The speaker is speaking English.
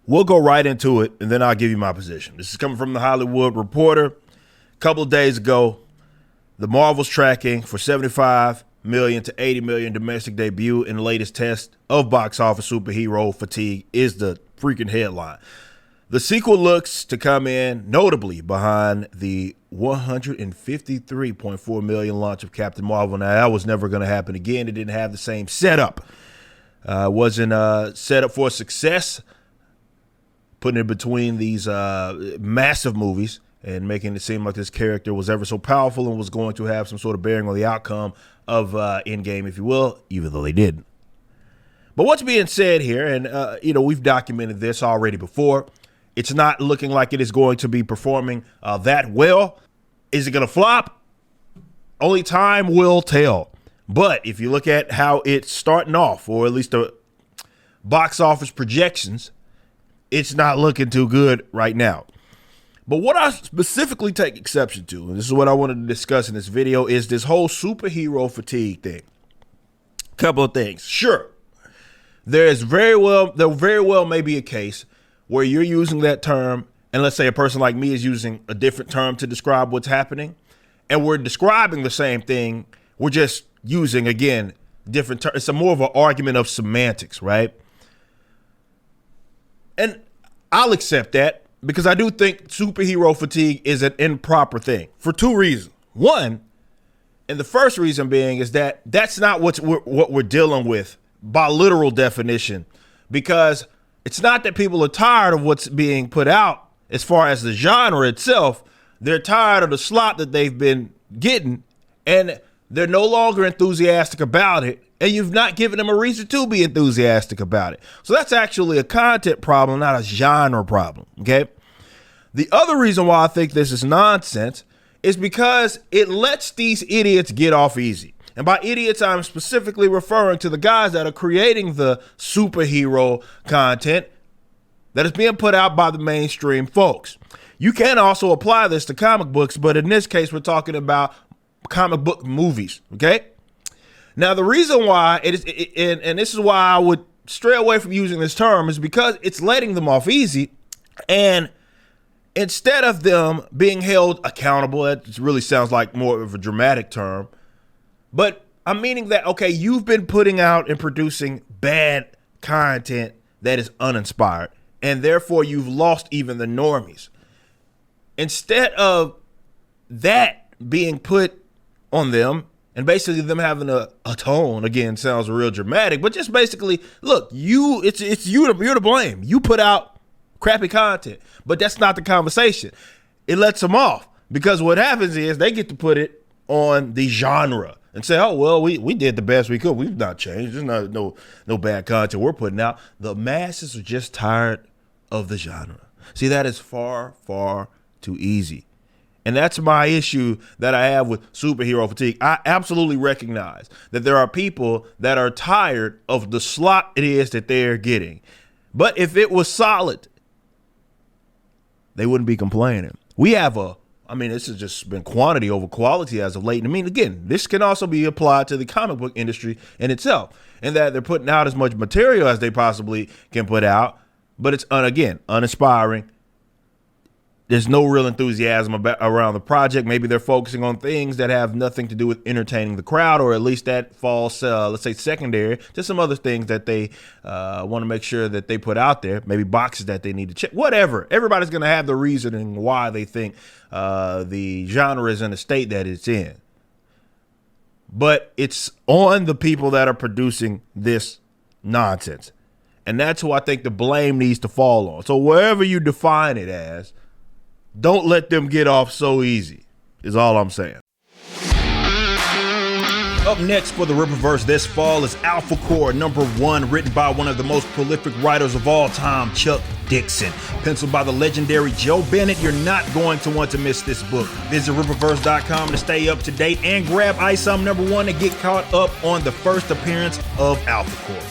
We'll go right into it, and then I'll give you my position. This is coming from the Hollywood Reporter. A couple of days ago, the Marvel's tracking for 75 million to 80 million domestic debut in the latest test of box office superhero fatigue is the freaking headline. The sequel looks to come in notably behind the 153.4 million launch of Captain Marvel. Now, that was never going to happen again. It didn't have the same setup. Wasn't set up for success, putting it between these massive movies and making it seem like this character was ever so powerful and was going to have some sort of bearing on the outcome of Endgame, if you will, even though they didn't. But what's being said here, and we've documented this already before, it's not looking like it is going to be performing that well. Is it going to flop? Only time will tell. But if you look at how it's starting off, or at least the box office projections, it's not looking too good right now. But what I specifically take exception to, and this is what I wanted to discuss in this video, is this whole superhero fatigue thing. Couple of things. Sure, there very well may be a case where you're using that term, and let's say a person like me is using a different term to describe what's happening, and we're describing the same thing. We're just using, again, different terms. It's more of an argument of semantics, right? And I'll accept that because I do think superhero fatigue is an improper thing for two reasons. One, and the first reason being is that that's not what we're dealing with by literal definition, because it's not that people are tired of what's being put out as far as the genre itself. They're tired of the slop that they've been getting, and they're no longer enthusiastic about it, and you've not given them a reason to be enthusiastic about it. So that's actually a content problem, not a genre problem, okay? The other reason why I think this is nonsense is because it lets these idiots get off easy. And by idiots, I'm specifically referring to the guys that are creating the superhero content that is being put out by the mainstream folks. You can also apply this to comic books, but in this case, we're talking about comic book movies, okay? Now, the reason why it is, and this is why I would stray away from using this term, is because it's letting them off easy, and instead of them being held accountable, that really sounds like more of a dramatic term, but I'm meaning that, okay, you've been putting out and producing bad content that is uninspired, and therefore you've lost even the normies. Instead of that being put on them and basically them having a tone, again, sounds real dramatic, but just basically, look, you're to blame. You put out crappy content, but that's not the conversation. It lets them off because what happens is they get to put it on the genre and say, oh, well, we did the best we could. We've not changed. There's not no bad content we're putting out. The masses are just tired of the genre. See, that is far, far too easy. And that's my issue that I have with superhero fatigue. I absolutely recognize that there are people that are tired of the slop it is that they're getting. But if it was solid, they wouldn't be complaining. We have this has just been quantity over quality as of late. And I mean, again, this can also be applied to the comic book industry in itself, in that they're putting out as much material as they possibly can put out, but it's, uninspiring. There's no real enthusiasm around the project. Maybe they're focusing on things that have nothing to do with entertaining the crowd, or at least that falls, let's say, secondary to some other things that they want to make sure that they put out there. Maybe boxes that they need to check, whatever. Everybody's going to have the reasoning why they think the genre is in the state that it's in. But it's on the people that are producing this nonsense. And that's who I think the blame needs to fall on. So wherever you define it as, don't let them get off so easy, is all I'm saying. Up next for the Rippaverse this fall is Alpha Core #1, written by one of the most prolific writers of all time, Chuck Dixon. Penciled by the legendary Joe Bennett. You're not going to want to miss this book. Visit Rippaverse.com to stay up to date and grab ISOM #1 to get caught up on the first appearance of Alpha Core.